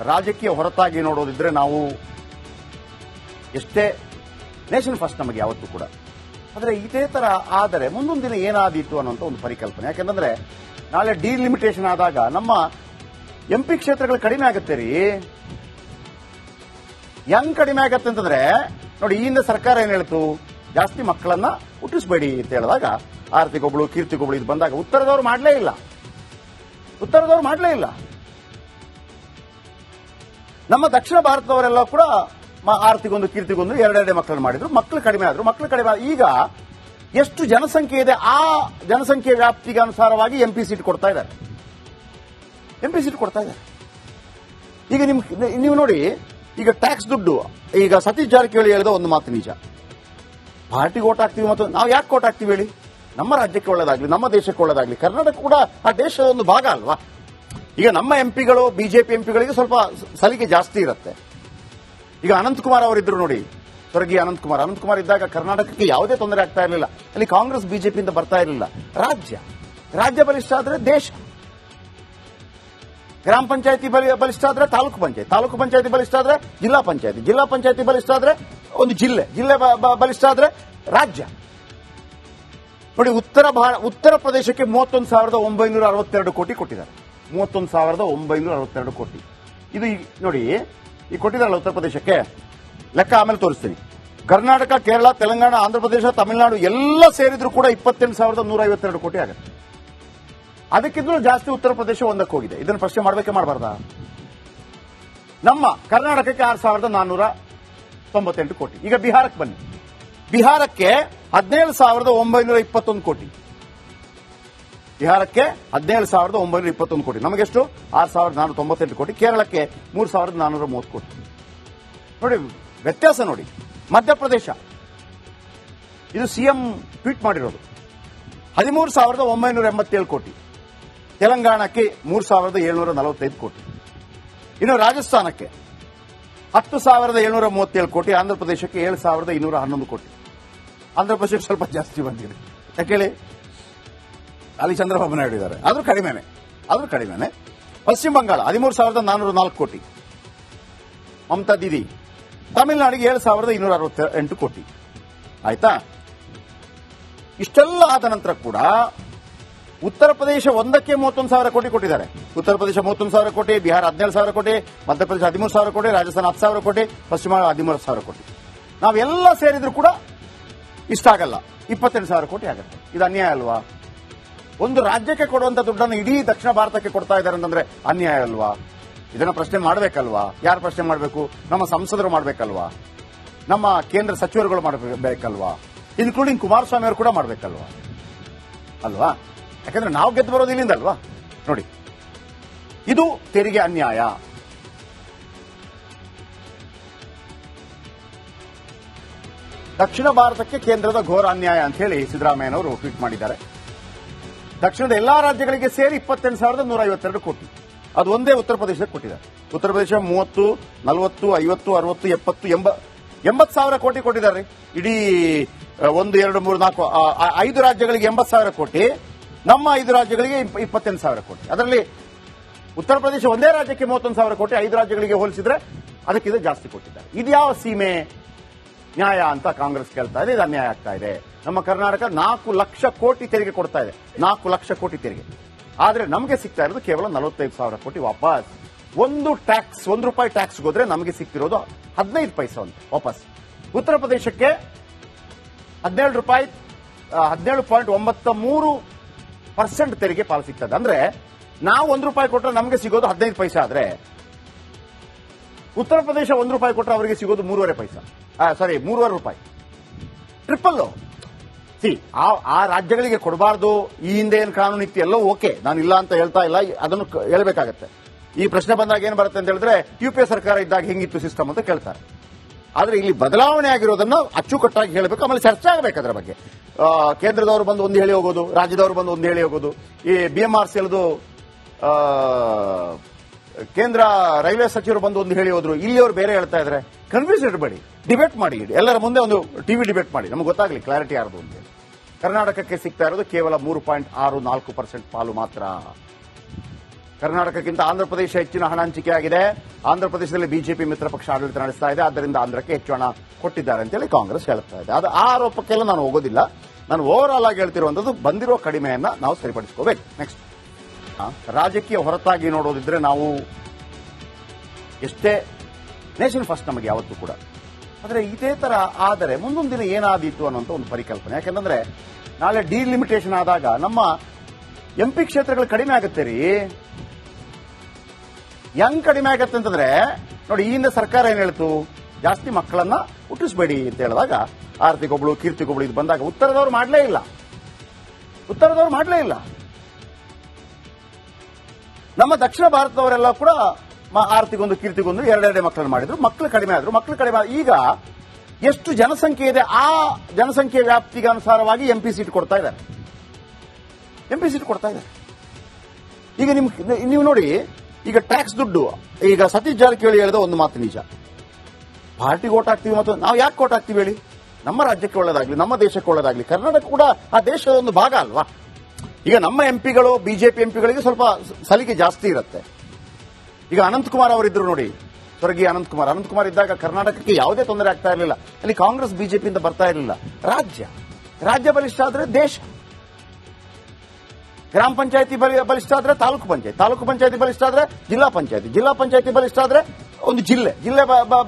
ರಾಜಕೀಯ ಹೊರತಾಗಿ ನೋಡೋದಿದ್ರೆ ನಾವು ಎಷ್ಟೇ ನೇಷನ್ ಫಸ್ಟ್ ನಮಗೆ ಯಾವತ್ತೂ ಕೂಡ. ಆದರೆ ಇದೇ ತರ ಆದರೆ ಮುಂದೊಂದು ದಿನ ಏನಾದೀತು ಅನ್ನೋಂಥ ಒಂದು ಪರಿಕಲ್ಪನೆ. ಯಾಕೆಂದ್ರೆ ನಾಳೆ ಡಿಲಿಮಿಟೇಷನ್ ಆದಾಗ ನಮ್ಮ ಎಂಪಿ ಕ್ಷೇತ್ರಗಳು ಕಡಿಮೆ ಆಗುತ್ತೆ ರೀ. ಹೆಂಗ್ ಕಡಿಮೆ ಆಗತ್ತೆ ಅಂತಂದ್ರೆ ನೋಡಿ, ಈ ಹಿಂದೆ ಸರ್ಕಾರ ಏನ್ ಹೇಳ್ತು, ಜಾಸ್ತಿ ಮಕ್ಕಳನ್ನ ಹುಟ್ಟಿಸ್ಬೇಡಿ ಅಂತ ಹೇಳಿದಾಗ ಆರ್ತಿಗೊಬ್ಳು ಕೀರ್ತಿಗೊಬ್ಳು ಇದು ಬಂದಾಗ ಉತ್ತರದವ್ರು ಮಾಡಲೇ ಇಲ್ಲ. ನಮ್ಮ ದಕ್ಷಿಣ ಭಾರತದವರೆಲ್ಲ ಕೂಡ ಆರ್ತಿಗೊಂದು ಕೀರ್ತಿಗೊಂದು ಎರಡೆರಡೆ ಮಕ್ಕಳನ್ನು ಮಾಡಿದ್ರು. ಮಕ್ಕಳು ಕಡಿಮೆ ಆದ್ರು. ಈಗ ಎಷ್ಟು ಜನಸಂಖ್ಯೆ ಇದೆ ಆ ಜನಸಂಖ್ಯೆ ವ್ಯಾಪ್ತಿಗೆ ಅನುಸಾರವಾಗಿ ಎಂಪಿ ಸೀಟ್ ಕೊಡ್ತಾ ಇದ್ದಾರೆ. ಈಗ ನೀವು ನೋಡಿ, ಈಗ ಟ್ಯಾಕ್ಸ್ ದುಡ್ಡು, ಈಗ ಸತೀಶ್ ಜಾರಕಿಹೊಳಿ ಹೇಳಿದ ಒಂದು ಮಾತು ನಿಜ. ಪಾರ್ಟಿಗೆ ಓಟ್ ಹಾಕ್ತೀವಿ ಮತ್ತು ನಾವು ಯಾಕೆ ಓಟ್ ಹಾಕ್ತೀವಿ ಹೇಳಿ? ನಮ್ಮ ರಾಜ್ಯಕ್ಕೆ ಒಳ್ಳೇದಾಗ್ಲಿ, ನಮ್ಮ ದೇಶಕ್ಕೆ ಒಳ್ಳೇದಾಗ್ಲಿ. ಕರ್ನಾಟಕ ಕೂಡ ಆ ದೇಶದ ಒಂದು ಭಾಗ ಅಲ್ವಾ? ಈಗ ನಮ್ಮ ಎಂಪಿಗಳು, ಬಿಜೆಪಿ ಎಂಪಿಗಳಿಗೆ ಸ್ವಲ್ಪ ಸಲಿಗೆ ಜಾಸ್ತಿ ಇರುತ್ತೆ. ಈಗ ಅನಂತಕುಮಾರ್ ಅವರಿದ್ರು ನೋಡಿ, ಸ್ವರ್ಗೀಯ ಅನಂತಕುಮಾರ್ ಇದ್ದಾಗ ಕರ್ನಾಟಕಕ್ಕೆ ಯಾವುದೇ ತೊಂದರೆ ಆಗ್ತಾ ಇರಲಿಲ್ಲ. ಅಲ್ಲಿ ಕಾಂಗ್ರೆಸ್ ಬಿಜೆಪಿಯಿಂದ ಬರ್ತಾ ಇರಲಿಲ್ಲ. ರಾಜ್ಯ ಬಲಿಷ್ಠ ಆದ್ರೆ ದೇಶ, ಗ್ರಾಮ ಪಂಚಾಯತಿ ಬಲಿಷ್ಠ ಆದ್ರೆ ತಾಲೂಕು ಪಂಚಾಯತಿ ಬಲಿಷ್ಠ ಆದ್ರೆ ಜಿಲ್ಲಾ ಪಂಚಾಯತಿ ಬಲಿಷ್ಠ ಆದ್ರೆ ಒಂದು ಜಿಲ್ಲೆ ಬಲಿಷ್ಠ ಆದ್ರೆ ರಾಜ್ಯ. ನೋಡಿ, ಉತ್ತರ ಪ್ರದೇಶಕ್ಕೆ 31,962 ಕೋಟಿ ಕೊಟ್ಟಿದ್ದಾರೆ. 31,962 ಕೋಟಿ. ಇದು ನೋಡಿ, ಈ ಕೊಟ್ಟಿದ್ದಾರಲ್ಲ ಉತ್ತರ ಪ್ರದೇಶಕ್ಕೆ, ಲೆಕ್ಕ ಆಮೇಲೆ ತೋರಿಸ್ತೀನಿ. ಕರ್ನಾಟಕ, ಕೇರಳ, ತೆಲಂಗಾಣ, ಆಂಧ್ರಪ್ರದೇಶ, ತಮಿಳುನಾಡು ಎಲ್ಲ ಸೇರಿದ್ರು ಕೂಡ 28,152 ಕೋಟಿ ಆಗುತ್ತೆ. ಅದಕ್ಕಿಂತಲೂ ಜಾಸ್ತಿ ಉತ್ತರ ಪ್ರದೇಶ ಒಂದಕ್ಕೆ ಹೋಗಿದೆ. ಇದನ್ನು ಪ್ರಶ್ನೆ ಮಾಡಬೇಕೆ ಮಾಡಬಾರ್ದಾ? ನಮ್ಮ ಕರ್ನಾಟಕಕ್ಕೆ 6,498 ಕೋಟಿ. ಈಗ ಬಿಹಾರಕ್ಕೆ ಬನ್ನಿ. ಬಿಹಾರಕ್ಕೆ 17,921 ಕೋಟಿ. ಬಿಹಾರಕ್ಕೆ 17,921 ಕೋಟಿ. ನಮಗೆಷ್ಟು? 6,498 ಕೋಟಿ. ಕೇರಳಕ್ಕೆ 3,430 ಕೋಟಿ. ನೋಡಿ ವ್ಯತ್ಯಾಸ ನೋಡಿ. ಮಧ್ಯಪ್ರದೇಶ, ಇದು ಸಿಎಂ ಟ್ವೀಟ್ ಮಾಡಿರೋದು, 13,987 ಕೋಟಿ. ತೆಲಂಗಾಣಕ್ಕೆ 3,745 ಕೋಟಿ. ಇನ್ನು ರಾಜಸ್ಥಾನಕ್ಕೆ 10,737 ಕೋಟಿ. ಆಂಧ್ರಪ್ರದೇಶಕ್ಕೆ 7,211 ಕೋಟಿ. ಆಂಧ್ರಪ್ರದೇಶಕ್ಕೆ ಸ್ವಲ್ಪ ಜಾಸ್ತಿ ಬಂದಿದೆ. ಯಾಕೇಳಿ, ಅಲ್ಲಿ ಚಂದ್ರಬಾಬು ನಾಯ್ಡು ಇದ್ದಾರೆ, ಆದ್ರೂ ಕಡಿಮೆನೆ. ಪಶ್ಚಿಮ ಬಂಗಾಳ 13,404 ಕೋಟಿ. ಮಮತಾ ದೀದಿ. ತಮಿಳುನಾಡಿಗೆ 7,268 ಕೋಟಿ. ಆಯ್ತಾ? ಇಷ್ಟೆಲ್ಲ ಆದ ನಂತರ ಕೂಡ ಉತ್ತರ ಪ್ರದೇಶ ಒಂದಕ್ಕೆ 31,000 ಕೋಟಿ ಕೊಟ್ಟಿದ್ದಾರೆ. ಉತ್ತರ ಪ್ರದೇಶ 31,000 ಕೋಟಿ, ಬಿಹಾರ 17,000 ಕೋಟಿ, ಮಧ್ಯಪ್ರದೇಶ 13,000 ಕೋಟಿ, ರಾಜಸ್ಥಾನ 10,000 ಕೋಟಿ, ಪಶ್ಚಿಮ ಬಂಗಾಳ 13,000 ಕೋಟಿ. ನಾವೆಲ್ಲ ಸೇರಿದ್ರು ಕೂಡ ಇಷ್ಟಾಗಲ್ಲ, 28,000 ಕೋಟಿ ಆಗುತ್ತೆ. ಇದು ಅನ್ಯಾಯ ಅಲ್ವಾ? ಒಂದು ರಾಜ್ಯಕ್ಕೆ ಕೊಡುವಂತ ದುಡ್ಡನ್ನು ಇಡೀ ದಕ್ಷಿಣ ಭಾರತಕ್ಕೆ ಕೊಡ್ತಾ ಇದ್ದಾರೆ ಅಂತಂದ್ರೆ ಅನ್ಯಾಯ ಅಲ್ವಾ? ಇದನ್ನ ಪ್ರಶ್ನೆ ಮಾಡಬೇಕಲ್ವಾ? ಯಾರು ಪ್ರಶ್ನೆ ಮಾಡಬೇಕು? ನಮ್ಮ ಸಂಸದರು ಮಾಡಬೇಕಲ್ವಾ? ನಮ್ಮ ಕೇಂದ್ರ ಸಚಿವರುಗಳು ಮಾಡಬೇಕಲ್ವಾ? ಇನ್ಕ್ಲೂಡಿಂಗ್ ಕುಮಾರಸ್ವಾಮಿ ಅವರು ಕೂಡ ಮಾಡಬೇಕಲ್ವಾ? ಯಾಕಂದ್ರೆ ನಾವು ಗೆದ್ದು ಬರೋದು ಇಲ್ಲಿಂದ ಅಲ್ವಾ? ನೋಡಿ, ಇದು ತೆರಿಗೆ ಅನ್ಯಾಯ. ದಕ್ಷಿಣ ಭಾರತಕ್ಕೆ ಕೇಂದ್ರದ ಘೋರ ಅನ್ಯಾಯ ಅಂತ ಹೇಳಿ ಸಿದ್ದರಾಮಯ್ಯನವರು ಟ್ವೀಟ್ ಮಾಡಿದ್ದಾರೆ. ದಕ್ಷಿಣದ ಎಲ್ಲಾ ರಾಜ್ಯಗಳಿಗೆ ಸೇರಿ 28,152 ಕೋಟಿ. ಅದು ಒಂದೇ ಉತ್ತರ ಪ್ರದೇಶಕ್ಕೆ ಕೊಟ್ಟಿದ್ದಾರೆ. ಉತ್ತರ ಪ್ರದೇಶ 30, 40, 50, 60, 70, 80,000 ಕೋಟಿ ಕೊಟ್ಟಿದ್ದಾರೆ. ಇಡೀ 1, 2, 3, 4, 5 ರಾಜ್ಯಗಳಿಗೆ 80,000 ಕೋಟಿ. ನಮ್ಮ 5 ರಾಜ್ಯಗಳಿಗೆ 28,000 ಕೋಟಿ. ಅದರಲ್ಲಿ ಉತ್ತರ ಪ್ರದೇಶ ಒಂದೇ ರಾಜ್ಯಕ್ಕೆ 31,000 ಕೋಟಿ, 5 ರಾಜ್ಯಗಳಿಗೆ ಹೋಲಿಸಿದ್ರೆ ಅದಕ್ಕಿಂತ ಜಾಸ್ತಿ ಕೊಟ್ಟಿದ್ದಾರೆ. ಇದು ಯಾವ ಸೀಮೆ ನ್ಯಾಯ ಅಂತ ಕಾಂಗ್ರೆಸ್ ಕೇಳ್ತಾ ಇದೆ. ಇದು ಅನ್ಯಾಯ ಆಗ್ತಾ ಇದೆ. ನಮ್ಮ ಕರ್ನಾಟಕ 4 ಲಕ್ಷ ಕೋಟಿ ತೆರಿಗೆ ಕೊಡ್ತಾ ಇದೆ. 4 ಲಕ್ಷ ಕೋಟಿ ತೆರಿಗೆ. ಆದ್ರೆ ನಮಗೆ ಸಿಗ್ತಾ ಇರೋದು ಕೇವಲ 45,000 ಕೋಟಿ ವಾಪಸ್. ₹1 ಟ್ಯಾಕ್ಸ್ ಹೋದ್ರೆ ನಮಗೆ ಸಿಗ್ತಿರೋದು 15 ಪೈಸೆ ಅಂತ ವಾಪಸ್. ಉತ್ತರ ಪ್ರದೇಶಕ್ಕೆ ₹17.93% ತೆರಿಗೆ ಪಾಲು ಸಿಗ್ತದೆ. ಅಂದ್ರೆ ನಾವು ₹1 ಕೊಟ್ಟರೆ ನಮಗೆ ಸಿಗೋದು 15 ಪೈಸೆ. ಆದ್ರೆ ಉತ್ತರ ಪ್ರದೇಶ ₹1 ಕೊಟ್ಟರೆ ಅವರಿಗೆ ಸಿಗೋದು 3.5 ಪೈಸೆ. ₹3.5. ಟ್ರಿಪಲ್. ಆ ರಾಜ್ಯಗಳಿಗೆ ಕೊಡಬಾರ್ದು. ಈ ಹಿಂದೆ ಏನು ಕಾನೂನು ಇತ್ತು ಎಲ್ಲವೂ ಓಕೆ, ನಾನು ಇಲ್ಲ ಅಂತ ಹೇಳ್ತಾ ಇಲ್ಲ, ಅದನ್ನು ಹೇಳಬೇಕಾಗತ್ತೆ. ಈ ಪ್ರಶ್ನೆ ಬಂದಾಗ ಏನ್ ಬರುತ್ತೆ ಅಂತ ಹೇಳಿದ್ರೆ, ಯುಪಿಎ ಸರ್ಕಾರ ಇದ್ದಾಗ ಹೆಂಗಿತ್ತು ಸಿಸ್ಟಮ್ ಅಂತ ಕೇಳ್ತಾರೆ. ಆದ್ರೆ ಇಲ್ಲಿ ಬದಲಾವಣೆ ಆಗಿರೋದನ್ನ ಅಚ್ಚುಕಟ್ಟಾಗಿ ಹೇಳಬೇಕು. ಆಮೇಲೆ ಚರ್ಚೆ ಆಗಬೇಕು ಅದರ ಬಗ್ಗೆ. ಕೇಂದ್ರದವರು ಬಂದು ಒಂದು ಹೇಳಿ ಹೋಗೋದು, ರಾಜ್ಯದವರು ಬಂದು ಒಂದು ಹೇಳಿ ಹೋಗೋದು. ಈ BMRCLದು ಕೇಂದ್ರ ರೈಲ್ವೆ ಸಚಿವರು ಬಂದು ಒಂದು ಹೇಳಿ ಹೋದ್ರು, ಇಲ್ಲಿ ಅವರು ಬೇರೆ ಹೇಳ್ತಾ ಇದ್ದಾರೆ. ಕನ್ಫ್ಯೂಸ್ ಇರಬೇಡಿ, ಡಿಬೇಟ್ ಮಾಡಿ, ಎಲ್ಲರ ಮುಂದೆ ಒಂದು ಟಿವಿ ಡಿಬೇಟ್ ಮಾಡಿ, ನಮಗೆ ಗೊತ್ತಾಗ್ಲಿ ಕ್ಲಾರಿಟಿ ಯಾರದು ಅಂತ. ಕರ್ನಾಟಕಕ್ಕೆ ಸಿಗ್ತಾ ಇರೋದು ಕೇವಲ 3.64% ಪಾಲು ಮಾತ್ರ. ಕರ್ನಾಟಕಕ್ಕಿಂತ ಆಂಧ್ರಪ್ರದೇಶ ಹೆಚ್ಚಿನ ಹಣ ಹಂಚಿಕೆ ಆಗಿದೆ. ಆಂಧ್ರಪ್ರದೇಶದಲ್ಲಿ ಬಿಜೆಪಿ ಮಿತ್ರ ಪಕ್ಷ ಆಡಳಿತ ನಡೆಸ್ತಾ ಇದೆ, ಆದ್ದರಿಂದ ಆಂಧ್ರಕ್ಕೆ ಹೆಚ್ಚು ಹಣ ಕೊಟ್ಟಿದ್ದಾರೆ ಅಂತೇಳಿ ಕಾಂಗ್ರೆಸ್ ಹೇಳ್ತಾ ಇದೆ. ಅದು ಆ ಆರೋಪಕ್ಕೆಲ್ಲ ನಾನು ಹೋಗೋದಿಲ್ಲ. ನಾನು ಓವರ್ ಆಲ್ ಆಗಿ ಹೇಳ್ತಿರುವಂತದ್ದು ಬಂದಿರೋ ಕಡಿಮೆಯನ್ನ ನಾವು ಸರಿಪಡಿಸ್ಕೋಬೇಕು. ನೆಕ್ಸ್ಟ್, ರಾಜಕೀಯ ಹೊರತಾಗಿ ನೋಡೋದಿದ್ರೆ ನಾವು ಎಷ್ಟೇ ನೇಷನ್ ಫಸ್ಟ್ ನಮಗೆ ಯಾವತ್ತೂ ಕೂಡ, ಆದರೆ ಇದೇ ತರ ಆದರೆ ಮುಂದೊಂದು ದಿನ ಏನಾದೀತು ಅನ್ನೋಂಥ ಒಂದು ಪರಿಕಲ್ಪನೆ. ಯಾಕೆಂದ್ರೆ ನಾಳೆ ಡಿಲಿಮಿಟೇಷನ್ ಆದಾಗ ನಮ್ಮ ಎಂಪಿ ಕ್ಷೇತ್ರಗಳು ಕಡಿಮೆ ಆಗುತ್ತೆ ರೀ. ಹೆಂಗ್ ಕಡಿಮೆ ಆಗತ್ತೆ ಅಂತಂದ್ರೆ ನೋಡಿ, ಈ ಹಿಂದೆ ಸರ್ಕಾರ ಏನ್ ಹೇಳ್ತು, ಜಾಸ್ತಿ ಮಕ್ಕಳನ್ನ ಹುಟ್ಟಿಸ್ಬೇಡಿ ಅಂತ ಹೇಳಿದಾಗ ಆರ್ತಿಗೊಬ್ಳು ಕೀರ್ತಿಗೊಬ್ಳು ಇದು ಬಂದಾಗ ಉತ್ತರದವ್ರು ಮಾಡಲೇ ಇಲ್ಲ. ನಮ್ಮ ದಕ್ಷಿಣ ಭಾರತದವರೆಲ್ಲ ಕೂಡ ಆರ್ತಿಗೊಂದು ಕೀರ್ತಿಗೊಂದು ಎರಡೆರಡೇ ಮಕ್ಕಳನ್ನು ಮಾಡಿದ್ರು, ಮಕ್ಕಳು ಕಡಿಮೆ ಆದ್ರು. ಈಗ ಎಷ್ಟು ಜನಸಂಖ್ಯೆ ಇದೆ ಆ ಜನಸಂಖ್ಯೆ ವ್ಯಾಪ್ತಿಗೆ ಅನುಸಾರವಾಗಿ ಎಂಪಿ ಸೀಟ್ ಕೊಡ್ತಾ ಇದ್ದಾರೆ. ಈಗ ನೀವು ನೋಡಿ, ಈಗ ಟ್ಯಾಕ್ಸ್ ದುಡ್ಡು, ಈಗ ಸತೀಶ್ ಜಾರಕಿಹೊಳಿ ಹೇಳಿದ ಒಂದು ಮಾತು ನಿಜ, ಪಾರ್ಟಿಗೆ ಓಟ್ ಹಾಕ್ತೀವಿ ಮತ್ತು ನಾವು ಯಾಕೆ ಓಟ್ ಹಾಕ್ತೀವಿ ಹೇಳಿ? ನಮ್ಮ ರಾಜ್ಯಕ್ಕೆ ಒಳ್ಳೇದಾಗ್ಲಿ, ನಮ್ಮ ದೇಶಕ್ಕೆ ಒಳ್ಳೇದಾಗ್ಲಿ. ಕರ್ನಾಟಕ ಕೂಡ ಆ ದೇಶದ ಒಂದು ಭಾಗ ಅಲ್ವಾ? ಈಗ ನಮ್ಮ ಎಂಪಿಗಳು ಬಿಜೆಪಿ ಎಂಪಿಗಳಿಗೆ ಸ್ವಲ್ಪ ಸಲಿಗೆ ಜಾಸ್ತಿ ಇರುತ್ತೆ. ಈಗ ಅನಂತಕುಮಾರ್ ಅವರಿದ್ರು ನೋಡಿ, ಸ್ವರ್ಗೀಯ ಅನಂತಕುಮಾರ್ ಇದ್ದಾಗ ಕರ್ನಾಟಕಕ್ಕೆ ಯಾವುದೇ ತೊಂದರೆ ಆಗ್ತಾ ಇರಲಿಲ್ಲ. ಅಲ್ಲಿ ಕಾಂಗ್ರೆಸ್ ಬಿಜೆಪಿಯಿಂದ ಬರ್ತಾ ಇರಲಿಲ್ಲ. ರಾಜ್ಯ ಬಲಿಷ್ಠ ಆದ್ರೆ ದೇಶ, ಗ್ರಾಮ ಪಂಚಾಯತಿ ಬಲಿಷ್ಠ ಆದ್ರೆ ತಾಲೂಕು ಪಂಚಾಯತಿ ಬಲಿಷ್ಠ ಆದ್ರೆ ಜಿಲ್ಲಾ ಪಂಚಾಯತಿ ಬಲಿಷ್ಠ ಆದ್ರೆ ಒಂದು ಜಿಲ್ಲೆ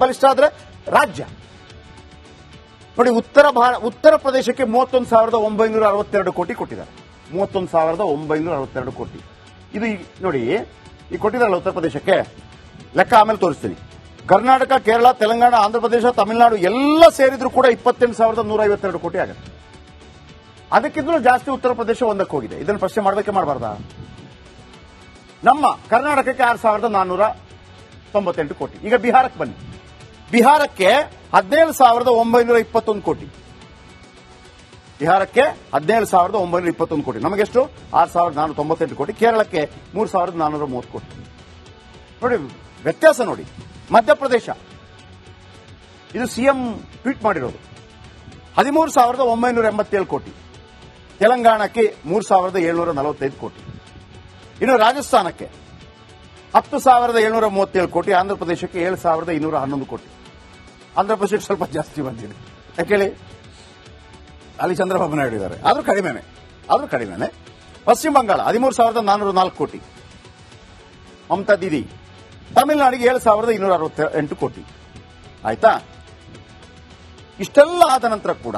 ಬಲಿಷ್ಠ ಆದ್ರೆ ರಾಜ್ಯ. ನೋಡಿ, ಉತ್ತರ ಪ್ರದೇಶಕ್ಕೆ 31,962 ಕೋಟಿ ಕೊಟ್ಟಿದ್ದಾರೆ. 31,962 ಕೋಟಿ. ಇದು ನೋಡಿ, ಈ ಕೊಟ್ಟಿದ್ದಾರಲ್ಲ ಉತ್ತರ ಪ್ರದೇಶಕ್ಕೆ, ಲೆಕ್ಕ ಆಮೇಲೆ ತೋರಿಸ್ತೀನಿ. ಕರ್ನಾಟಕ, ಕೇರಳ, ತೆಲಂಗಾಣ, ಆಂಧ್ರಪ್ರದೇಶ, ತಮಿಳುನಾಡು ಎಲ್ಲ ಸೇರಿದ್ರು ಕೂಡ 28,152 ಕೋಟಿ ಆಗುತ್ತೆ. ಅದಕ್ಕಿಂತಲೂ ಜಾಸ್ತಿ ಉತ್ತರ ಪ್ರದೇಶ ಒಂದಕ್ಕೆ ಹೋಗಿದೆ. ಇದನ್ನು ಪ್ರಶ್ನೆ ಮಾಡಬೇಕೆ ಮಾಡಬಾರ್ದಾ? ನಮ್ಮ ಕರ್ನಾಟಕಕ್ಕೆ 6,498 ಕೋಟಿ. ಈಗ ಬಿಹಾರಕ್ಕೆ ಬನ್ನಿ. ಬಿಹಾರಕ್ಕೆ 17,921 ಕೋಟಿ. ಕೋಟಿ. ನಮಗೆಷ್ಟು? 6,498 ಕೋಟಿ. ಕೇರಳಕ್ಕೆ 3,430 ಕೋಟಿ. ನೋಡಿ ವ್ಯತ್ಯಾಸ ನೋಡಿ. ಮಧ್ಯಪ್ರದೇಶ, ಇದು ಸಿಎಂ ಟ್ವೀಟ್ ಮಾಡಿರೋದು, 13,987 ಕೋಟಿ. ತೆಲಂಗಾಣಕ್ಕೆ 3,745 ಕೋಟಿ. ಇನ್ನು ರಾಜಸ್ಥಾನಕ್ಕೆ 10,737 ಕೋಟಿ. ಆಂಧ್ರಪ್ರದೇಶಕ್ಕೆ 7,211 ಕೋಟಿ. ಆಂಧ್ರಪ್ರದೇಶಕ್ಕೆ ಸ್ವಲ್ಪ ಜಾಸ್ತಿ ಬಂದಿದೆ. ಯಾಕೇಳಿ, ಅಲ್ಲಿ ಚಂದ್ರಬಾಬು ನಾಯ್ಡು ಇದ್ದಾರೆ, ಆದ್ರೂ ಕಡಿಮೆನೆ. ಪಶ್ಚಿಮ ಬಂಗಾಳ 13,404 ಕೋಟಿ. ಮಮತಾ ದೀದಿ. ತಮಿಳುನಾಡಿಗೆ 7,268 ಕೋಟಿ. ಆಯ್ತಾ? ಇಷ್ಟೆಲ್ಲ ಆದ ನಂತರ ಕೂಡ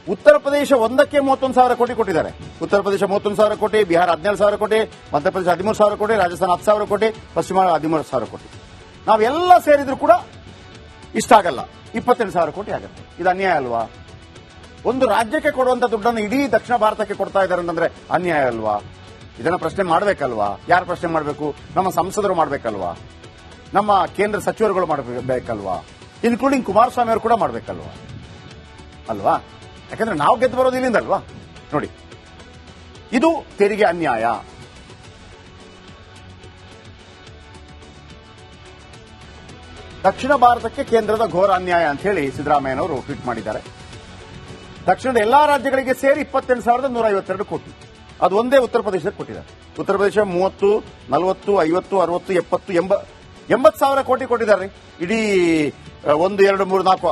ಉತ್ತರ ಪ್ರದೇಶ ಒಂದಕ್ಕೆ 31,000 ಕೋಟಿ ಕೊಟ್ಟಿದ್ದಾರೆ. ಉತ್ತರ ಪ್ರದೇಶ 31,000 ಕೋಟಿ, ಬಿಹಾರ 17,000 ಕೋಟಿ, ಮಧ್ಯಪ್ರದೇಶ 13,000 ಕೋಟಿ, ರಾಜಸ್ಥಾನ 10,000 ಕೋಟಿ, ಪಶ್ಚಿಮ 13,000 ಕೋಟಿ. ನಾವೆಲ್ಲ ಸೇರಿದ್ರು ಕೂಡ ಇಷ್ಟಾಗಲ್ಲ, 28,000 ಕೋಟಿ ಆಗುತ್ತೆ. ಇದು ಅನ್ಯಾಯ ಅಲ್ವಾ? ಒಂದು ರಾಜ್ಯಕ್ಕೆ ಕೊಡುವಂತ ದುಡ್ಡನ್ನು ಇಡೀ ದಕ್ಷಿಣ ಭಾರತಕ್ಕೆ ಕೊಡ್ತಾ ಇದ್ದಾರೆ ಅಂತಂದ್ರೆ ಅನ್ಯಾಯ ಅಲ್ವಾ? ಇದನ್ನ ಪ್ರಶ್ನೆ ಮಾಡಬೇಕಲ್ವಾ? ಯಾರು ಪ್ರಶ್ನೆ ಮಾಡಬೇಕು? ನಮ್ಮ ಸಂಸದರು ಮಾಡಬೇಕಲ್ವಾ? ನಮ್ಮ ಕೇಂದ್ರ ಸಚಿವರುಗಳು ಮಾಡಬೇಕಲ್ವಾ? ಇನ್ಕ್ಲೂಡಿಂಗ್ ಕುಮಾರಸ್ವಾಮಿ ಅವರು ಕೂಡ ಮಾಡಬೇಕಲ್ವಾ? ಯಾಕಂದ್ರೆ ನಾವು ಗೆದ್ದು ಬರೋದು ಇಲ್ಲಿಂದ ಅಲ್ವಾ? ನೋಡಿ, ಇದು ತೆರಿಗೆ ಅನ್ಯಾಯ. ದಕ್ಷಿಣ ಭಾರತಕ್ಕೆ ಕೇಂದ್ರದ ಘೋರ ಅನ್ಯಾಯ ಅಂತ ಹೇಳಿ ಸಿದ್ದರಾಮಯ್ಯನವರು ಟ್ವೀಟ್ ಮಾಡಿದ್ದಾರೆ. ದಕ್ಷಿಣದ ಎಲ್ಲಾ ರಾಜ್ಯಗಳಿಗೆ ಸೇರಿ 28,152 ಕೋಟಿ. ಅದು ಒಂದೇ ಉತ್ತರ ಪ್ರದೇಶಕ್ಕೆ ಕೊಟ್ಟಿದ್ದಾರೆ. ಉತ್ತರ ಪ್ರದೇಶ 30, 40, 50, 60, 70, 80,000 ಕೋಟಿ ಕೊಟ್ಟಿದ್ದಾರೆ. ಇಡೀ 1, 2, 3, 4,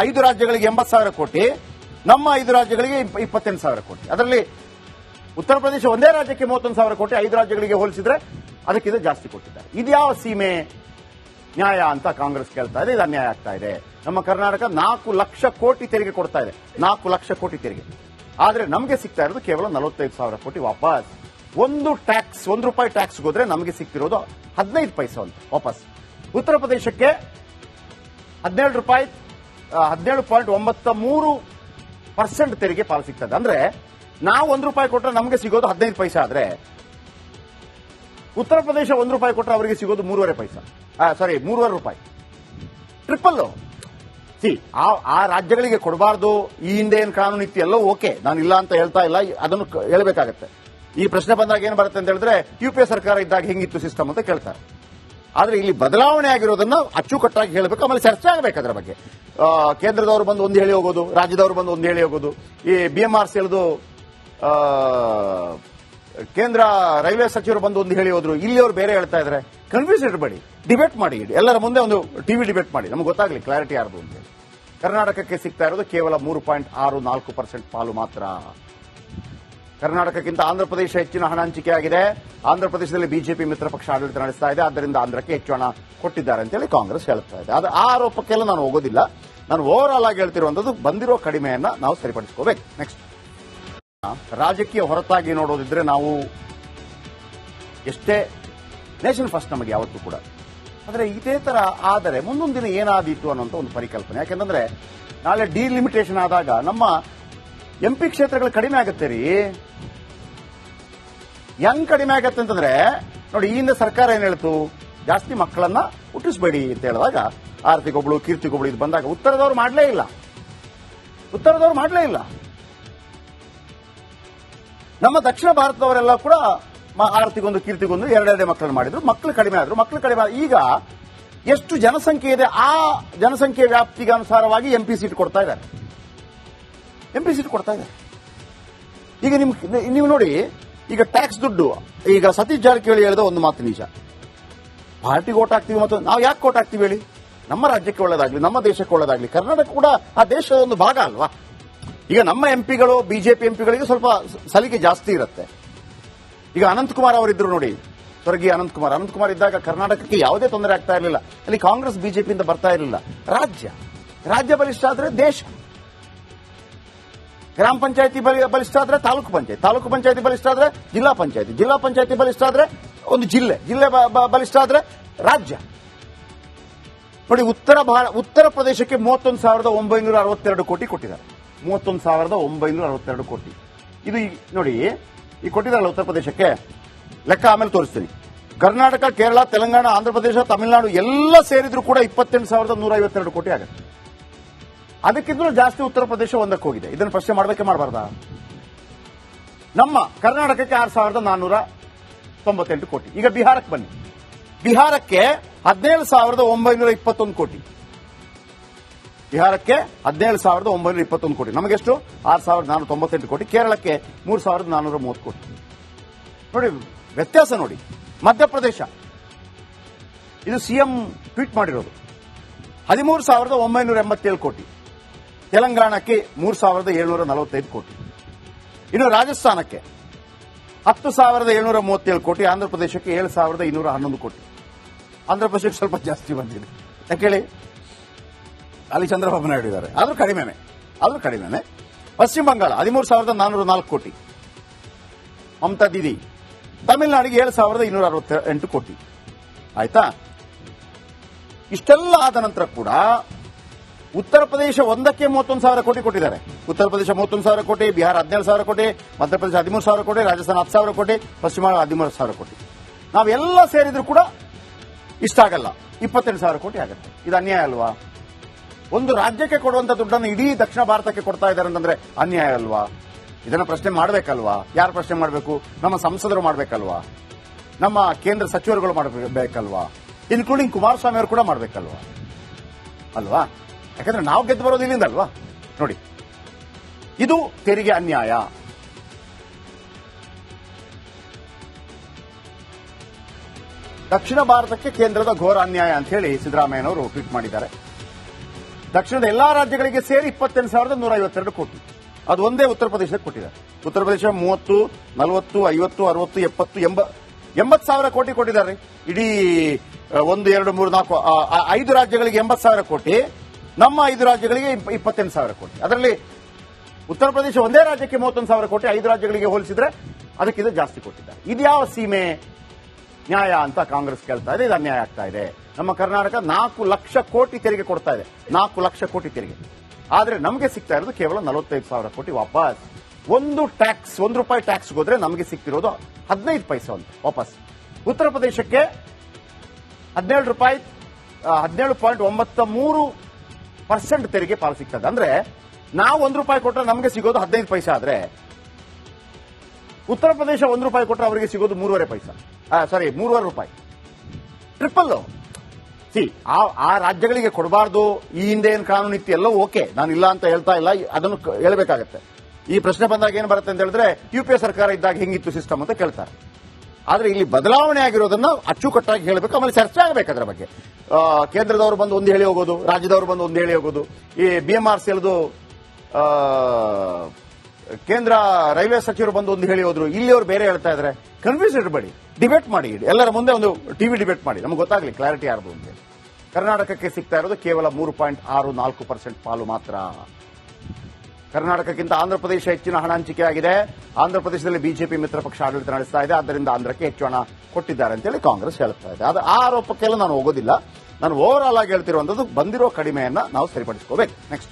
5 ರಾಜ್ಯಗಳಿಗೆ 80,000 ಕೋಟಿ. ನಮ್ಮ 5 ರಾಜ್ಯಗಳಿಗೆ 28,000 ಕೋಟಿ. ಅದರಲ್ಲಿ ಉತ್ತರ ಪ್ರದೇಶ ಒಂದೇ ರಾಜ್ಯಕ್ಕೆ 31,000 ಕೋಟಿ, 5 ರಾಜ್ಯಗಳಿಗೆ ಹೋಲಿಸಿದ್ರೆ ಅದಕ್ಕಿಂತ ಜಾಸ್ತಿ ಕೊಟ್ಟಿದ್ದಾರೆ. ಇದ್ಯಾವ ಸೀಮೆ ನ್ಯಾಯ ಅಂತ ಕಾಂಗ್ರೆಸ್ ಕೇಳ್ತಾ ಇದೆ. ಇದು ಅನ್ಯಾಯ ಆಗ್ತಾ ಇದೆ. ನಮ್ಮ ಕರ್ನಾಟಕ 4 ಲಕ್ಷ ಕೋಟಿ ತೆರಿಗೆ ಕೊಡ್ತಾ ಇದೆ. 4 ಲಕ್ಷ ಕೋಟಿ ತೆರಿಗೆ. ಆದ್ರೆ ನಮಗೆ ಸಿಗ್ತಾ ಇರೋದು ಕೇವಲ 45,000 ಕೋಟಿ ವಾಪಸ್. ₹1 ರೂಪಾಯಿ ಟ್ಯಾಕ್ಸ್ ಹೋದ್ರೆ ನಮಗೆ ಸಿಗ್ತಿರೋದು 15 ಪೈಸೆ ಅಂತ ವಾಪಸ್. ಉತ್ತರ ಪ್ರದೇಶಕ್ಕೆ 17 ರೂಪಾಯಿ 17.93% ತೆರಿಗೆ ಪಾಲು ಸಿಗ್ತದೆ. ಅಂದ್ರೆ ನಾವು ₹1 ರೂಪಾಯಿ ಕೊಟ್ಟರೆ ನಮಗೆ ಸಿಗೋದು 15 ಪೈಸೆ. ಆದ್ರೆ ಉತ್ತರ ಪ್ರದೇಶ ₹1 ರೂಪಾಯಿ ಕೊಟ್ಟರೆ ಅವರಿಗೆ ಸಿಗೋದು 3.5 ಪೈಸೆ. 3.5 ರೂಪಾಯಿ. ಟ್ರಿಪಲ್. ಆ ರಾಜ್ಯಗಳಿಗೆ ಕೊಡಬಾರ್ದು, ಈ ಹಿಂದೆ ಏನು ಕಾನೂನು ಇತ್ತು ಎಲ್ಲೋ ಓಕೆ, ನಾನು ಇಲ್ಲ ಅಂತ ಹೇಳ್ತಾ ಇಲ್ಲ, ಅದನ್ನು ಹೇಳಬೇಕಾಗತ್ತೆ. ಈ ಪ್ರಶ್ನೆ ಬಂದಾಗ ಏನ್ ಬರುತ್ತೆ ಅಂತ ಹೇಳಿದ್ರೆ, ಯುಪಿಎ ಸರ್ಕಾರ ಇದ್ದಾಗ ಹೆಂಗಿತ್ತು ಸಿಸ್ಟಮ್ ಅಂತ ಕೇಳ್ತಾರೆ. ಆದ್ರೆ ಇಲ್ಲಿ ಬದಲಾವಣೆ ಆಗಿರೋದನ್ನ ಅಚ್ಚುಕಟ್ಟಾಗಿ ಹೇಳಬೇಕು, ಆಮೇಲೆ ಚರ್ಚೆ ಆಗಬೇಕು ಅದರ ಬಗ್ಗೆ. ಕೇಂದ್ರದವರು ಬಂದು ಒಂದು ಹೇಳಿ ಹೋಗೋದು, ರಾಜ್ಯದವರು ಬಂದು ಒಂದು ಹೇಳಿ ಹೋಗೋದು. ಈ BMRC ಹೇಳೋದು ಕೇಂದ್ರ ರೈಲ್ವೆ ಸಚಿವರು ಬಂದು ಒಂದು ಹೇಳಿ ಹೋದ್ರು, ಇಲ್ಲಿ ಅವರು ಬೇರೆ ಹೇಳ್ತಾ ಇದ್ದಾರೆ. ಕನ್ಫ್ಯೂಸ್ ಇರಬೇಡಿ, ಡಿಬೇಟ್ ಮಾಡಿ, ಎಲ್ಲರ ಮುಂದೆ ಒಂದು ಟಿವಿ ಡಿಬೇಟ್ ಮಾಡಿ, ನಮ್ಗೆ ಗೊತ್ತಾಗ್ಲಿ ಕ್ಲಾರಿಟಿ ಯಾರ್ದು ಅಂತ. ಕರ್ನಾಟಕಕ್ಕೆ ಸಿಗ್ತಾ ಇರೋದು ಕೇವಲ 3.64% ಪಾಲು ಮಾತ್ರ. ಕರ್ನಾಟಕಕ್ಕಿಂತ ಆಂಧ್ರಪ್ರದೇಶ ಹೆಚ್ಚಿನ ಹಣ ಹಂಚಿಕೆ ಆಗಿದೆ. ಆಂಧ್ರಪ್ರದೇಶದಲ್ಲಿ ಬಿಜೆಪಿ ಮಿತ್ರ ಪಕ್ಷ ಆಡಳಿತ ನಡೆಸ್ತಾ ಇದೆ, ಆದ್ದರಿಂದ ಆಂಧ್ರಕ್ಕೆ ಹೆಚ್ಚು ಹಣ ಕೊಟ್ಟಿದ್ದಾರೆ ಅಂತೇಳಿ ಕಾಂಗ್ರೆಸ್ ಹೇಳ್ತಾ ಇದೆ. ಆ ಆರೋಪಕ್ಕೆಲ್ಲ ನಾನು ಹೋಗೋದಿಲ್ಲ. ನಾನು ಓವರ್ ಆಲ್ ಆಗಿ ಹೇಳ್ತಿರುವಂತದ್ದು ಬಂದಿರೋ ಕಡಿಮೆಯನ್ನ ನಾವು ಸರಿಪಡಿಸ್ಕೋಬೇಕು. ನೆಕ್ಸ್ಟ್, ರಾಜಕೀಯ ಹೊರತಾಗಿ ನೋಡೋದಿದ್ರೆ ನಾವು ಎಷ್ಟೇ ನೇಷನ್ ಫಸ್ಟ್ ನಮಗೆ ಯಾವತ್ತೂ ಕೂಡ, ಆದರೆ ಇದೇ ತರ ಆದರೆ ಮುಂದೊಂದು ದಿನ ಏನಾದೀತು ಅನ್ನೋಂಥ ಒಂದು ಪರಿಕಲ್ಪನೆ. ಯಾಕೆಂದ್ರೆ ನಾಳೆ ಡಿಲಿಮಿಟೇಷನ್ ಆದಾಗ ನಮ್ಮ ಎಂಪಿ ಕ್ಷೇತ್ರಗಳು ಕಡಿಮೆ ಆಗುತ್ತೆ ರೀ. ಹೆಂಗ್ ಕಡಿಮೆ ಆಗತ್ತೆ ಅಂತಂದ್ರೆ ನೋಡಿ, ಈ ಹಿಂದೆ ಸರ್ಕಾರ ಏನ್ ಹೇಳ್ತು, ಜಾಸ್ತಿ ಮಕ್ಕಳನ್ನ ಹುಟ್ಟಿಸಬೇಡಿ ಅಂತ ಹೇಳಿದಾಗ ಆರ್ತಿಗೊಬ್ಳು ಕೀರ್ತಿಗೊಬ್ಳು ಇದು ಬಂದಾಗ ಉತ್ತರದವ್ರು ಮಾಡಲೇ ಇಲ್ಲ. ನಮ್ಮ ದಕ್ಷಿಣ ಭಾರತದವರೆಲ್ಲ ಕೂಡ ಆರ್ತಿಗೊಂದು ಕೀರ್ತಿಗೊಂದು ಎರಡೆರಡೇ ಮಕ್ಕಳನ್ನು ಮಾಡಿದ್ರು. ಮಕ್ಕಳು ಕಡಿಮೆ ಆದ್ರು. ಈಗ ಎಷ್ಟು ಜನಸಂಖ್ಯೆ ಇದೆ ಆ ಜನಸಂಖ್ಯೆ ವ್ಯಾಪ್ತಿಗೆ ಅನುಸಾರವಾಗಿ ಎಂಪಿ ಸೀಟ್ ಕೊಡ್ತಾ ಇದ್ದಾರೆ. ಈಗ ನೀವು ನೋಡಿ, ಈಗ ಟ್ಯಾಕ್ಸ್ ದುಡ್ಡು, ಈಗ ಸತೀಶ್ ಜಾರಕಿಹೊಳಿ ಹೇಳಿದ ಒಂದು ಮಾತು ನಿಜ. ಪಾರ್ಟಿಗೆ ಓಟ್ ಹಾಕ್ತೀವಿ, ಮತ್ತು ನಾವು ಯಾಕೆ ಓಟ್ ಹಾಕ್ತೀವಿ ಹೇಳಿ? ನಮ್ಮ ರಾಜ್ಯಕ್ಕೆ ಒಳ್ಳೇದಾಗ್ಲಿ, ನಮ್ಮ ದೇಶಕ್ಕೆ ಒಳ್ಳೇದಾಗ್ಲಿ. ಕರ್ನಾಟಕ ಕೂಡ ಆ ದೇಶದ ಒಂದು ಭಾಗ ಅಲ್ವಾ? ಈಗ ನಮ್ಮ ಎಂಪಿಗಳು, ಬಿಜೆಪಿ ಎಂಪಿಗಳಿಗೆ ಸ್ವಲ್ಪ ಸಲಿಗೆ ಜಾಸ್ತಿ ಇರುತ್ತೆ. ಈಗ ಅನಂತಕುಮಾರ್ ಅವರಿದ್ರು ನೋಡಿ, ಸ್ವರ್ಗೀಯ ಅನಂತಕುಮಾರ್ ಇದ್ದಾಗ ಕರ್ನಾಟಕಕ್ಕೆ ಯಾವುದೇ ತೊಂದರೆ ಆಗ್ತಾ ಇರಲಿಲ್ಲ. ಅಲ್ಲಿ ಕಾಂಗ್ರೆಸ್ ಬಿಜೆಪಿಯಿಂದ ಬರ್ತಾ ಇರಲಿಲ್ಲ. ರಾಜ್ಯ ಬಲಿಷ್ಠ ಆದ್ರೆ ದೇಶ, ಗ್ರಾಮ ಪಂಚಾಯತಿ ಬಲಿಷ್ಠ ಆದ್ರೆ ತಾಲೂಕು ಪಂಚಾಯತಿ ಬಲಿಷ್ಠ ಆದ್ರೆ ಜಿಲ್ಲಾ ಪಂಚಾಯತಿ ಬಲಿಷ್ಠ ಆದ್ರೆ ಒಂದು ಜಿಲ್ಲೆ ಬಲಿಷ್ಠ ಆದ್ರೆ ರಾಜ್ಯ. ನೋಡಿ, ಉತ್ತರ ಪ್ರದೇಶಕ್ಕೆ 31,962 ಕೋಟಿ ಕೊಟ್ಟಿದ್ದಾರೆ. 31,962 ಕೋಟಿ. ಇದು ನೋಡಿ, ಈ ಕೊಟ್ಟಿದ್ದಾರಲ್ಲ ಉತ್ತರ ಪ್ರದೇಶಕ್ಕೆ, ಲೆಕ್ಕ ಆಮೇಲೆ ತೋರಿಸ್ತೀನಿ. ಕರ್ನಾಟಕ, ಕೇರಳ, ತೆಲಂಗಾಣ, ಆಂಧ್ರಪ್ರದೇಶ, ತಮಿಳುನಾಡು ಎಲ್ಲ ಸೇರಿದ್ರು ಕೂಡ 28,152 ಕೋಟಿ ಆಗುತ್ತೆ. ಅದಕ್ಕಿಂತಲೂ ಜಾಸ್ತಿ ಉತ್ತರ ಪ್ರದೇಶ ಒಂದಕ್ಕೆ ಹೋಗಿದೆ. ಇದನ್ನು ಪ್ರಶ್ನೆ ಮಾಡಬೇಕೆ ಮಾಡಬಾರ್ದಾ? ನಮ್ಮ ಕರ್ನಾಟಕಕ್ಕೆ 6,498 ಕೋಟಿ. ಈಗ ಬಿಹಾರಕ್ಕೆ ಬನ್ನಿ. ಬಿಹಾರಕ್ಕೆ 17,921 ಕೋಟಿ. ಕೋಟಿ. ನಮಗೆಷ್ಟು? 6,498 ಕೋಟಿ. ಕೇರಳಕ್ಕೆ 3,430 ಕೋಟಿ. ನೋಡಿ ವ್ಯತ್ಯಾಸ ನೋಡಿ. ಮಧ್ಯಪ್ರದೇಶ, ಇದು ಸಿಎಂ ಟ್ವೀಟ್ ಮಾಡಿರೋದು, 13,987 ಕೋಟಿ. ತೆಲಂಗಾಣಕ್ಕೆ 3,745 ಕೋಟಿ. ಇನ್ನು ರಾಜಸ್ಥಾನಕ್ಕೆ 10,737 ಕೋಟಿ. ಆಂಧ್ರಪ್ರದೇಶಕ್ಕೆ 7,211 ಕೋಟಿ. ಆಂಧ್ರಪ್ರದೇಶಕ್ಕೆ ಸ್ವಲ್ಪ ಜಾಸ್ತಿ ಬಂದಿದೆ. ಯಾಕೇಳಿ, ಅಲ್ಲಿ ಚಂದ್ರಬಾಬು ನಾಯ್ಡು ಇದ್ದಾರೆ, ಆದ್ರೂ ಕಡಿಮೆನೆ. ಪಶ್ಚಿಮ ಬಂಗಾಳ 13,404 ಕೋಟಿ. ಮಮತಾ ದೀದಿ. ತಮಿಳುನಾಡಿಗೆ 7,268 ಕೋಟಿ. ಆಯ್ತಾ? ಇಷ್ಟೆಲ್ಲ ಆದ ನಂತರ ಕೂಡ ಉತ್ತರ ಪ್ರದೇಶ ಒಂದಕ್ಕೆ 31,000 ಕೋಟಿ ಕೊಟ್ಟಿದ್ದಾರೆ. ಉತ್ತರ ಪ್ರದೇಶ 31,000 ಕೋಟಿ, ಬಿಹಾರ 17,000 ಕೋಟಿ, ಮಧ್ಯಪ್ರದೇಶ 13,000 ಕೋಟಿ, ರಾಜಸ್ಥಾನ 10,000 ಕೋಟಿ, ಪಶ್ಚಿಮ ಬಂಗಾಳ 13,000 ಕೋಟಿ. ನಾವೆಲ್ಲ ಸೇರಿದ್ರು ಕೂಡ ಇಷ್ಟಾಗಲ್ಲ, 28,000 ಕೋಟಿ ಆಗುತ್ತೆ. ಇದು ಅನ್ಯಾಯ ಅಲ್ವಾ? ಒಂದು ರಾಜ್ಯಕ್ಕೆ ಕೊಡುವಂತ ದುಡ್ಡನ್ನು ಇಡೀ ದಕ್ಷಿಣ ಭಾರತಕ್ಕೆ ಕೊಡ್ತಾ ಇದ್ದಾರೆ ಅಂತಂದ್ರೆ ಅನ್ಯಾಯ ಅಲ್ವಾ? ಇದನ್ನ ಪ್ರಶ್ನೆ ಮಾಡಬೇಕಲ್ವಾ? ಯಾರು ಪ್ರಶ್ನೆ ಮಾಡಬೇಕು? ನಮ್ಮ ಸಂಸದರು ಮಾಡಬೇಕಲ್ವಾ? ನಮ್ಮ ಕೇಂದ್ರ ಸಚಿವರುಗಳು ಮಾಡಬೇಕಲ್ವಾ? ಇನ್ಕ್ಲೂಡಿಂಗ್ ಕುಮಾರಸ್ವಾಮಿ ಅವರು ಕೂಡ ಮಾಡಬೇಕಲ್ವಾ? ಯಾಕಂದ್ರೆ ನಾವು ಗೆದ್ದು ಬರೋದು ಇಲ್ಲಿಂದ ಅಲ್ವಾ? ನೋಡಿ, ಇದು ತೆರಿಗೆ ಅನ್ಯಾಯ. ದಕ್ಷಿಣ ಭಾರತಕ್ಕೆ ಕೇಂದ್ರದ ಘೋರ ಅನ್ಯಾಯ ಅಂತ ಹೇಳಿ ಸಿದ್ದರಾಮಯ್ಯನವರು ಟ್ವೀಟ್ ಮಾಡಿದ್ದಾರೆ. ದಕ್ಷಿಣದ ಎಲ್ಲಾ ರಾಜ್ಯಗಳಿಗೆ ಸೇರಿ 28,152 ಕೋಟಿ. ಅದು ಒಂದೇ ಉತ್ತರ ಪ್ರದೇಶಕ್ಕೆ ಕೊಟ್ಟಿದ್ದಾರೆ. ಉತ್ತರ ಪ್ರದೇಶ 30, 40, 50, 60, 70, 80,000 ಕೋಟಿ ಕೊಟ್ಟಿದ್ದಾರೆ. ಇಡೀ 1, 2, 3, 4, 5 ರಾಜ್ಯಗಳಿಗೆ 80,000 ಕೋಟಿ. ನಮ್ಮ 5 ರಾಜ್ಯಗಳಿಗೆ 28,000 ಕೋಟಿ. ಅದರಲ್ಲಿ ಉತ್ತರ ಪ್ರದೇಶ ಒಂದೇ ರಾಜ್ಯಕ್ಕೆ 31,000 ಕೋಟಿ, 5 ರಾಜ್ಯಗಳಿಗೆ ಹೋಲಿಸಿದ್ರೆ ಅದಕ್ಕಿಂತ ಜಾಸ್ತಿ ಕೊಟ್ಟಿದ್ದಾರೆ. ಇದ್ಯಾವ ಸೀಮೆ ನ್ಯಾಯ ಅಂತ ಕಾಂಗ್ರೆಸ್ ಕೇಳ್ತಾ ಇದೆ. ಇದು ಅನ್ಯಾಯ ಆಗ್ತಾ ಇದೆ. ನಮ್ಮ ಕರ್ನಾಟಕ 4 ಲಕ್ಷ ಕೋಟಿ ತೆರಿಗೆ ಕೊಡ್ತಾ ಇದೆ. 4 ಲಕ್ಷ ಕೋಟಿ ತೆರಿಗೆ. ಆದ್ರೆ ನಮಗೆ ಸಿಗ್ತಾ ಇರೋದು ಕೇವಲ 45,000 ಕೋಟಿ ವಾಪಸ್. ₹1 ರೂಪಾಯಿ ಟ್ಯಾಕ್ಸ್ ಹೋದ್ರೆ ನಮಗೆ ಸಿಗ್ತಿರೋದು 15 ಪೈಸೆ ಅಂತ ವಾಪಸ್. ಉತ್ತರ ಪ್ರದೇಶಕ್ಕೆ 17 ರೂಪಾಯಿ 17.93% ತೆರಿಗೆ ಪಾಲು ಸಿಗ್ತದೆ. ಅಂದ್ರೆ ನಾವು ₹1 ಕೊಟ್ಟರೆ ನಮಗೆ ಸಿಗೋದು 15 ಪೈಸೆ. ಆದ್ರೆ ಉತ್ತರ ಪ್ರದೇಶ ₹1 ಕೊಟ್ಟರೆ ಅವರಿಗೆ ಸಿಗೋದು 3.5 ಪೈಸೆ. 3.5 ರೂಪಾಯಿ. ಟ್ರಿಪಲ್. ಆ ರಾಜ್ಯಗಳಿಗೆ ಕೊಡಬಾರ್ದು. ಈ ಹಿಂದೆ ಏನು ಕಾನೂನು ಇತ್ತು ಎಲ್ಲವೂ ಓಕೆ, ನಾನು ಇಲ್ಲ ಅಂತ ಹೇಳ್ತಾ ಇಲ್ಲ, ಅದನ್ನು ಹೇಳಬೇಕಾಗತ್ತೆ. ಈ ಪ್ರಶ್ನೆ ಬಂದಾಗ ಏನು ಬರುತ್ತೆ ಅಂತ ಹೇಳಿದ್ರೆ ಯುಪಿಎ ಸರ್ಕಾರ ಇದ್ದಾಗ ಹೆಂಗಿತ್ತು ಸಿಸ್ಟಮ್ ಅಂತ ಕೇಳ್ತಾರೆ. ಆದ್ರೆ ಇಲ್ಲಿ ಬದಲಾವಣೆ ಆಗಿರೋದನ್ನ ಅಚ್ಚುಕಟ್ಟಾಗಿ ಹೇಳಬೇಕು, ಆಮೇಲೆ ಚರ್ಚೆ ಆಗಬೇಕು ಅದರ ಬಗ್ಗೆ. ಕೇಂದ್ರದವರು ಬಂದು ಒಂದು ಹೇಳಿ ಹೋಗೋದು, ರಾಜ್ಯದವರು ಬಂದು ಒಂದು ಹೇಳಿ ಹೋಗೋದು. ಈ BMRCLದು ಕೇಂದ್ರ ರೈಲ್ವೆ ಸಚಿವರು ಬಂದು ಒಂದು ಹೇಳಿ ಹೋದ್ರು, ಇಲ್ಲಿ ಅವರು ಬೇರೆ ಹೇಳ್ತಾ ಇದ್ದಾರೆ. ಕನ್ಫ್ಯೂಸ್ ಇರಬೇಡಿ, ಡಿಬೇಟ್ ಮಾಡಿ, ಎಲ್ಲರ ಮುಂದೆ ಒಂದು ಟಿವಿ ಡಿಬೇಟ್ ಮಾಡಿ, ನಮ್ಗೆ ಗೊತ್ತಾಗ್ಲಿ ಕ್ಲಾರಿಟಿ ಯಾರ್ದು ಅಂತ. ಕರ್ನಾಟಕಕ್ಕೆ ಸಿಗ್ತಾ ಇರೋದು ಕೇವಲ 3.64% ಪಾಲು ಮಾತ್ರ. ಕರ್ನಾಟಕಕ್ಕಿಂತ ಆಂಧ್ರಪ್ರದೇಶ ಹೆಚ್ಚಿನ ಹಣ ಹಂಚಿಕೆ ಆಗಿದೆ. ಆಂಧ್ರಪ್ರದೇಶದಲ್ಲಿ ಬಿಜೆಪಿ ಮಿತ್ರ ಪಕ್ಷ ಆಡಳಿತ ನಡೆಸ್ತಾ ಇದೆ, ಆದ್ದರಿಂದ ಆಂಧ್ರಕ್ಕೆ ಹೆಚ್ಚು ಹಣ ಕೊಟ್ಟಿದ್ದಾರೆ ಅಂತೇಳಿ ಕಾಂಗ್ರೆಸ್ ಹೇಳ್ತಾ ಇದೆ. ಆ ಆರೋಪಕ್ಕೆಲ್ಲ ನಾನು ಹೋಗೋದಿಲ್ಲ. ನಾನು ಓವರ್ ಆಲ್ ಆಗಿ ಹೇಳ್ತಿರುವಂತದ್ದು ಬಂದಿರೋ ಕಡಿಮೆಯನ್ನ ನಾವು ಸರಿಪಡಿಸ್ಕೋಬೇಕು. ನೆಕ್ಸ್ಟ್